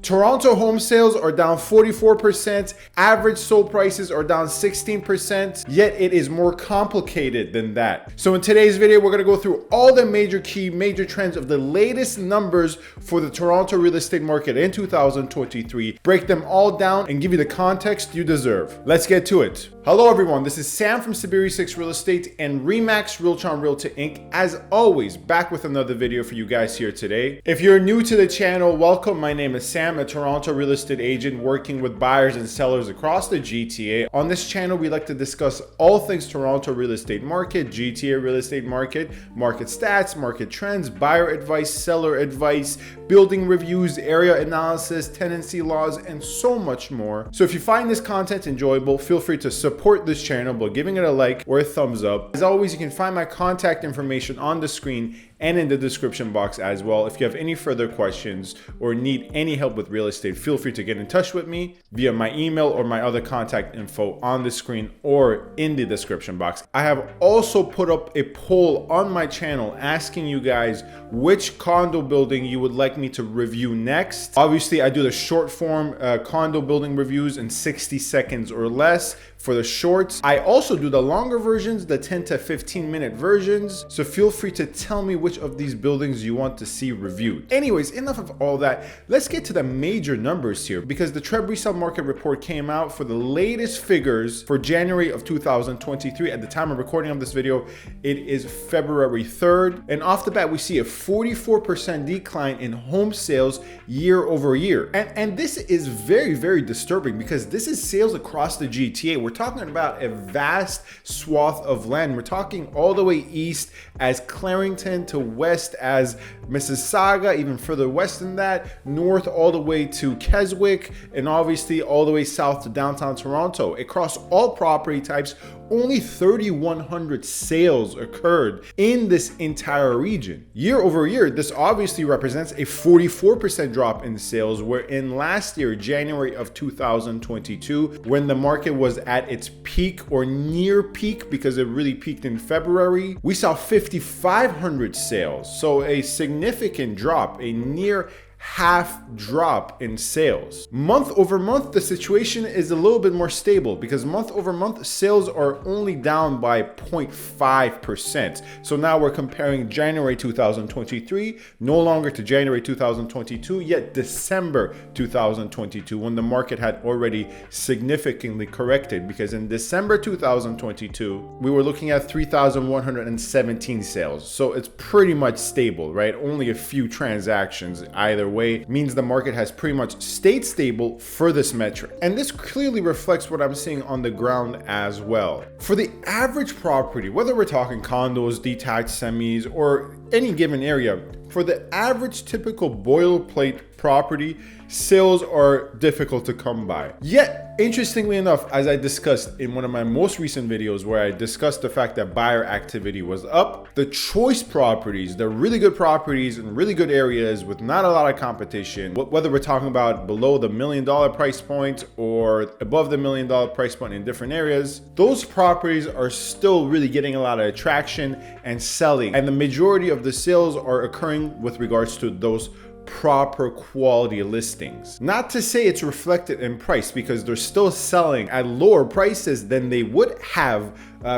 Toronto home sales are down 44%, average sold prices are down 16%, yet it is more complicated than that. So in today's video, we're gonna go through all the major trends of the latest numbers for the Toronto real estate market in 2023, break them all down and give you the context you deserve. Let's get to it. Hello everyone, this is Sam from SaberiSixRealEstate and Remax Realtron Realty Inc. As always, back with another video for you guys here today. If you're new to the channel, welcome. My name is Sam, a Toronto real estate agent working with buyers and sellers across the GTA. On this channel, we like to discuss all things Toronto real estate market, GTA real estate market stats, market trends, buyer advice, seller advice, building reviews, area analysis, tenancy laws, and so much more. So if you find this content enjoyable, feel free to support this channel by giving it a like or a thumbs up. As always, you can find my contact information on the screen and in the description box as well. If you have any further questions or need any help with real estate, feel free to get in touch with me via my email or my other contact info on the screen or in the description box. I have also put up a poll on my channel asking you guys which condo building you would like me to review next. Obviously, I do the short form condo building reviews in 60 seconds or less for the shorts. I also do the longer versions, the 10 to 15 minute versions. So feel free to tell me which of these buildings you want to see reviewed. Anyways, enough of all that. Let's get to the major numbers here because the TREBB Resale Market Report came out for the latest figures for January of 2023. At the time of recording of this video, it is February 3rd. And off the bat, we see a 44% decline in home sales year over year. And this is very, very disturbing because this is sales across the GTA. We're talking about a vast swath of land. We're talking all the way east as Clarington to west as Mississauga, even further west than that, north all the way to Keswick, and obviously all the way south to downtown Toronto. Across all property types, only 3,100 sales occurred in this entire region. Year over year, this obviously represents a 44% drop in sales, where in last year, January of 2022, when the market was at its peak or near peak, because it really peaked in February, we saw 5,500 sales. So a significant drop, a near half drop in sales. Month over month, the situation is a little bit more stable because month over month sales are only down by 0.5%. So now we're comparing January 2023 no longer to January 2022, yet December 2022, when the market had already significantly corrected, because in December 2022 we were looking at 3,117 sales. So it's pretty much stable, right? Only a few transactions either way means the market has pretty much stayed stable for this metric. And this clearly reflects what I'm seeing on the ground as well. For the average property, whether we're talking condos, detached semis, or any given area, for the average typical boilerplate property, sales are difficult to come by. Yet, interestingly enough, as I discussed in one of my most recent videos where I discussed the fact that buyer activity was up, the choice properties, the really good properties in really good areas with not a lot of competition, whether we're talking about below the $1 million price point or above the $1 million price point in different areas, those properties are still really getting a lot of attraction and selling. And the majority of the sales are occurring with regards to those proper quality listings. Not to say it's reflected in price, because they're still selling at lower prices than they would have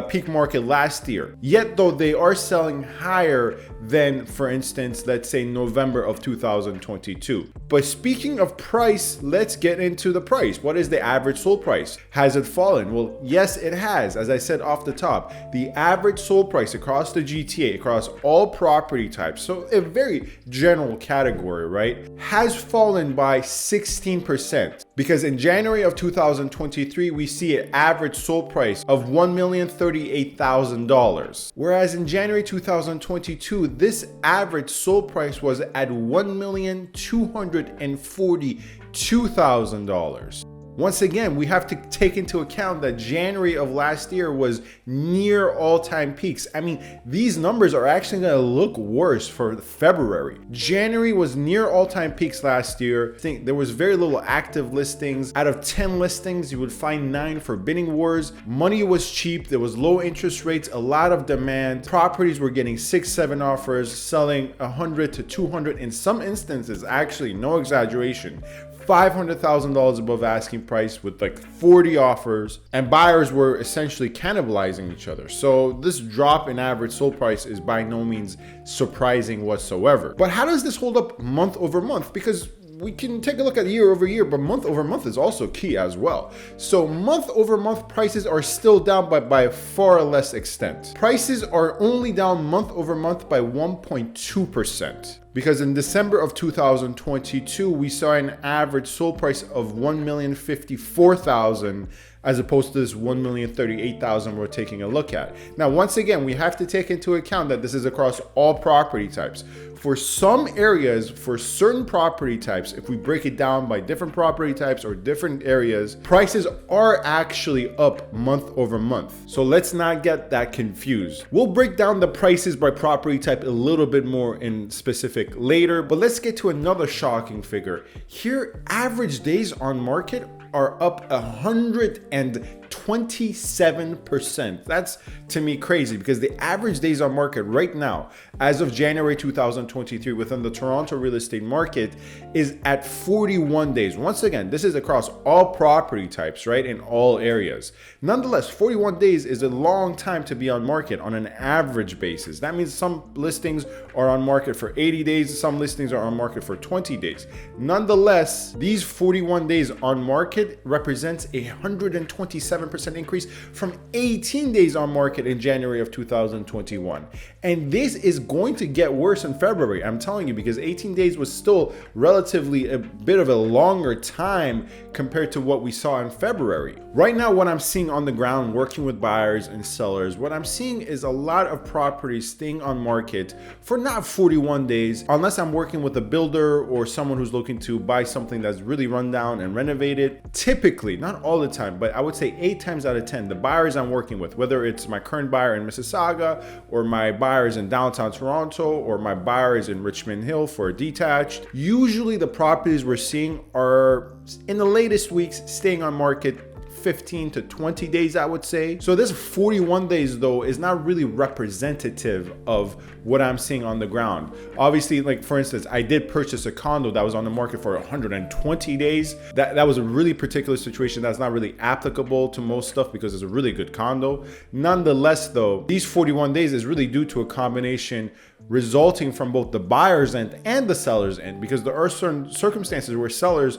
peak market last year. Yet though, they are selling higher than, for instance, let's say November of 2022. But speaking of price, let's get into the price. What is the average sold price? Has it fallen? Well, yes, it has. As I said off the top, the average sold price across the GTA, across all property types, so a very general category, right, has fallen by 16%. Because in January of 2023, we see an average sold price of $1,038,000. Whereas in January 2022, this average sold price was at $1,242,000. Once again, we have to take into account that January of last year was near all-time peaks. I mean, these numbers are actually going to look worse for February. January was near all-time peaks last year. I think there was very little active listings. Out of 10 listings, you would find 9 for bidding wars. Money was cheap. There was low interest rates, a lot of demand. Properties were getting 6-7 offers, selling 100 to 200 in some instances, actually, no exaggeration. $500,000 above asking price with like 40 offers, and buyers were essentially cannibalizing each other. So this drop in average sold price is by no means surprising whatsoever. But how does this hold up month over month? Because we can take a look at year over year, but month over month is also key as well. So month over month prices are still down by far less extent. Prices are only down month over month by 1.2%. Because in December of 2022, we saw an average sold price of $1,054,000 as opposed to this $1,038,000 we're taking a look at. Now, once again, we have to take into account that this is across all property types. For some areas, for certain property types, if we break it down by different property types or different areas, prices are actually up month over month. So let's not get that confused. We'll break down the prices by property type a little bit more in specific later, but let's get to another shocking figure. Here, average days on market are up 127%. That's, to me, crazy, because the average days on market right now, as of January 2023, within the Toronto real estate market is at 41 days. Once again, this is across all property types, right? In all areas. Nonetheless, 41 days is a long time to be on market on an average basis. That means some listings are on market for 80 days. Some listings are on market for 20 days. Nonetheless, these 41 days on market represents a 127% increase from 18 days on market in January of 2021. And this is going to get worse in February, I'm telling you, because 18 days was still relatively a bit of a longer time compared to what we saw in February. Right now, what I'm seeing on the ground, working with buyers and sellers, what I'm seeing is a lot of properties staying on market for not 41 days, unless I'm working with a builder or someone who's looking to buy something that's really run down and renovated. Typically, not all the time, but I would say 8 times out of 10, the buyers I'm working with, whether it's my current buyer in Mississauga or my buyers in downtown Toronto or my buyers in Richmond Hill for a detached, usually the properties we're seeing are, in the latest weeks, staying on market 15 to 20 days, I would say. So this 41 days though is not really representative of what I'm seeing on the ground. Obviously, like for instance, I did purchase a condo that was on the market for 120 days. That was a really particular situation that's not really applicable to most stuff because it's a really good condo. Nonetheless though, these 41 days is really due to a combination resulting from both the buyer's end and the seller's end, because there are certain circumstances where sellers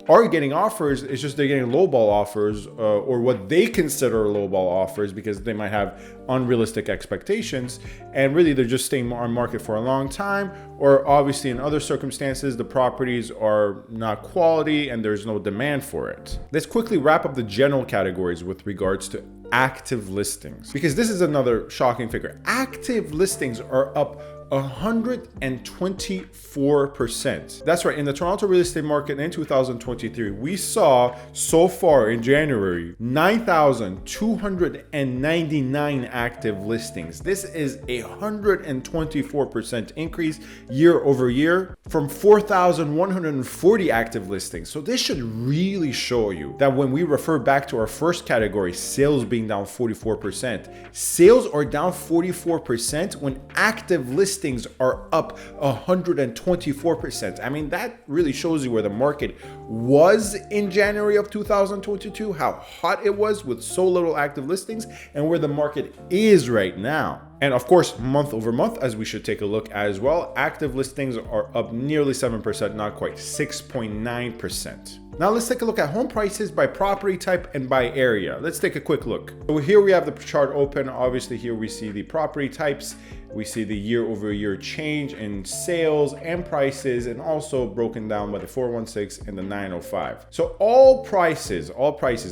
are getting offers. It's just they're getting lowball offers or what they consider lowball offers because they might have unrealistic expectations, and really they're just staying on market for a long time, or obviously in other circumstances the properties are not quality and there's no demand for it. Let's quickly wrap up the general categories with regards to active listings, because this is another shocking figure. Active listings are up 124%. That's right. In the Toronto real estate market in 2023, we saw so far in January 9,299 active listings. This is a 124% increase year over year from 4,140 active listings. So this should really show you that when we refer back to our first category, sales being down 44%, sales are down 44% when active listings are up 124%. I mean, that really shows you where the market was in January of 2022, how hot it was with so little active listings, and where the market is right now. And of course, month over month, as we should take a look as well, active listings are up nearly 7%, not quite 6.9%. Now let's take a look at home prices by property type and by area. Let's take a quick look. So here we have the chart open. Obviously here we see the property types. We see the year over year change in sales and prices, and also broken down by the 416 and the 905. So all prices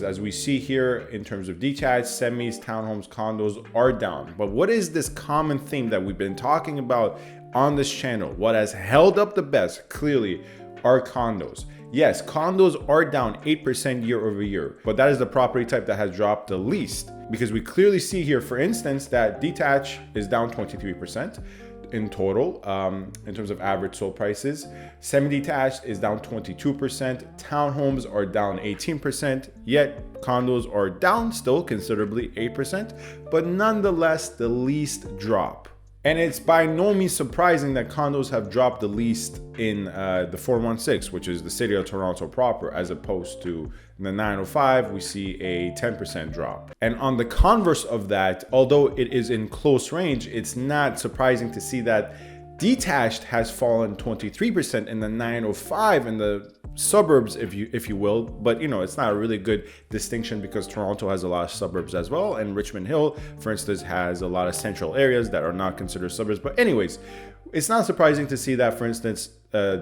as we see here in terms of detached, semis, townhomes, condos are down. But what is this common theme that we've been talking about on this channel? What has held up the best clearly are condos. Yes, condos are down 8% year over year, but that is the property type that has dropped the least, because we clearly see here, for instance, that detached is down 23% in total in terms of average sold prices. Semi-detached is down 22%. Townhomes are down 18%, yet condos are down still considerably 8%, but nonetheless the least drop. And it's by no means surprising that condos have dropped the least in the 416, which is the city of Toronto proper, as opposed to in the 905, we see a 10% drop. And on the converse of that, although it is in close range, it's not surprising to see that detached has fallen 23% in the 905 in the suburbs, if you will. But you know, it's not a really good distinction because Toronto has a lot of suburbs as well, and Richmond Hill, for instance, has a lot of central areas that are not considered suburbs. But anyways, it's not surprising to see that, for instance,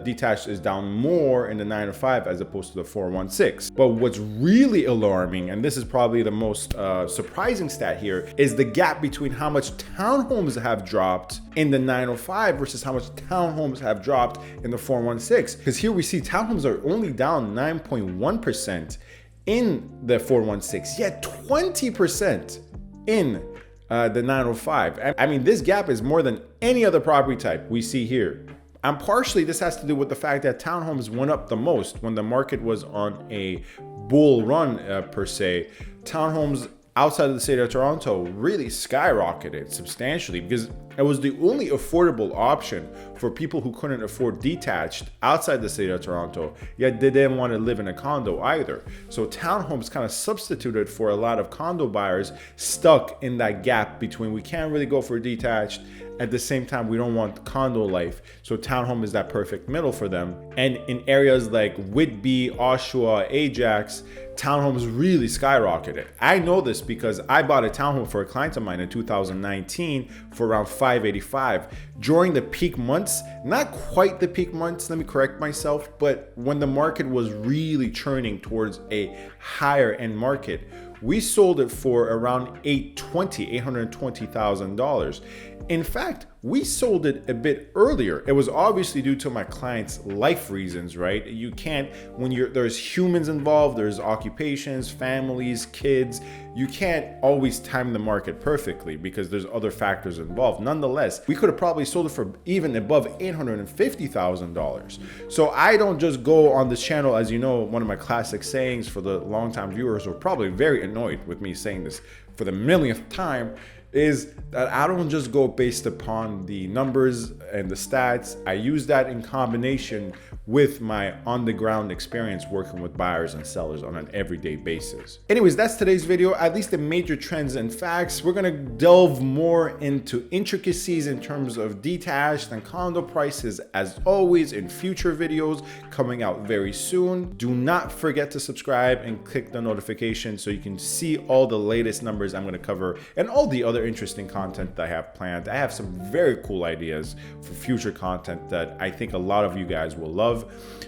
detached is down more in the 905 as opposed to the 416. But what's really alarming, and this is probably the most surprising stat here, is the gap between how much townhomes have dropped in the 905 versus how much townhomes have dropped in the 416. Because here we see townhomes are only down 9.1% in the 416, yet 20% in the 905. I mean, this gap is more than any other property type we see here. And partially this has to do with the fact that townhomes went up the most when the market was on a bull run per se. Townhomes outside of the city of Toronto really skyrocketed substantially because it was the only affordable option for people who couldn't afford detached outside the city of Toronto, yet they didn't want to live in a condo either. So townhomes kind of substituted for a lot of condo buyers stuck in that gap between we can't really go for detached, at the same time we don't want condo life. So townhome is that perfect middle for them. And in areas like Whitby, Oshawa, Ajax, townhomes really skyrocketed. I know this because I bought a townhome for a client of mine in 2019 for around $585 during the peak months. Not quite the peak months, let me correct myself, but when the market was really churning towards a higher end market, we sold it for around $820,000. In fact, we sold it a bit earlier. It was obviously due to my client's life reasons, right? You can't, when there's humans involved, there's occupations, families, kids, you can't always time the market perfectly because there's other factors involved. Nonetheless, we could have probably sold it for even above $850,000. So I don't just go on this channel, as you know, one of my classic sayings for the longtime viewers who are probably very annoyed with me saying this for the millionth time, is that I don't just go based upon the numbers and the stats. I use that in combination with my on-the-ground experience working with buyers and sellers on an everyday basis. Anyways, that's today's video, at least the major trends and facts. We're gonna delve more into intricacies in terms of detached and condo prices as always in future videos coming out very soon. Do not forget to subscribe and click the notification so you can see all the latest numbers I'm gonna cover and all the other interesting content that I have planned. I have some very cool ideas for future content that I think a lot of you guys will love.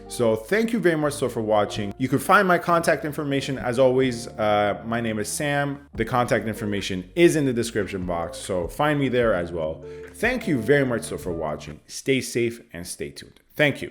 So thank you very much for watching. You can find my contact information as always. My name is Sam. The contact information is in the description box, so find me there as well. Thank you very much for watching. Stay safe and stay tuned. Thank you.